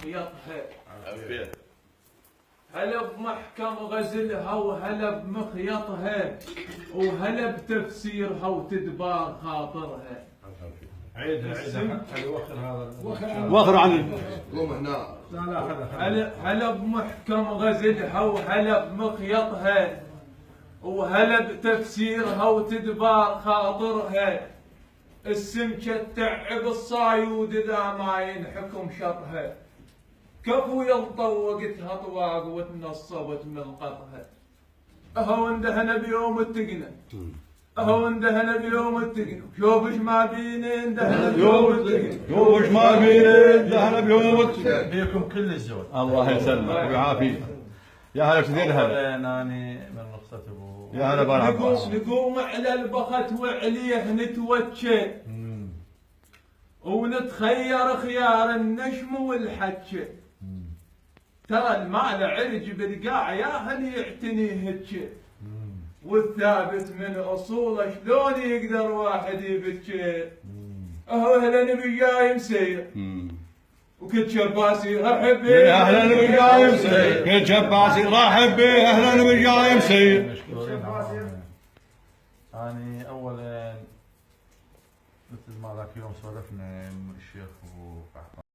بمخيطها، عافية. هلا بمحكم غزلها وهلا بمخيطها، وهلا بتفسيرها وتدبار خاطرها. عيدها وخر عن قوم هنا. هلا بمحكم غزلها وهلا بمخيطها، وهلا بتفسيرها وتدبار خاطرها. السمكة تعب الصايود إذا ما ينحكم شطها، كفو ينطوقتها طواق وتنصبت ملقطها. أهو اندهنا بيوم التقنى، أهو اندهنا بيوم التقنى، شوفش ما بيني اندهنا بيوم التقنى، شوفش ما بين دهنا بيوم بيكم كل الزود. الله يسلمك ويعافيك. يا هلا كثير هلا. اناني من رخصة ابو يا هلا بالعباس. نقوم على البخت وعليه نتوجه، ونتخير خيار النشم والحجه. ترى المال عرج بالقاع يا هل يعتنيه هجه، والثابت من اصوله شلون يقدر واحد يبتشه. اهو اهلا نبي جاي مسير وكل شباسي رحب بيه. يا اهلا نبي جاي مسير، كل شباسي رحب بيه. اهلا نبي جاي مسير. اني اولا مثل ما ذاك يوم سولفنا الشيخ ابو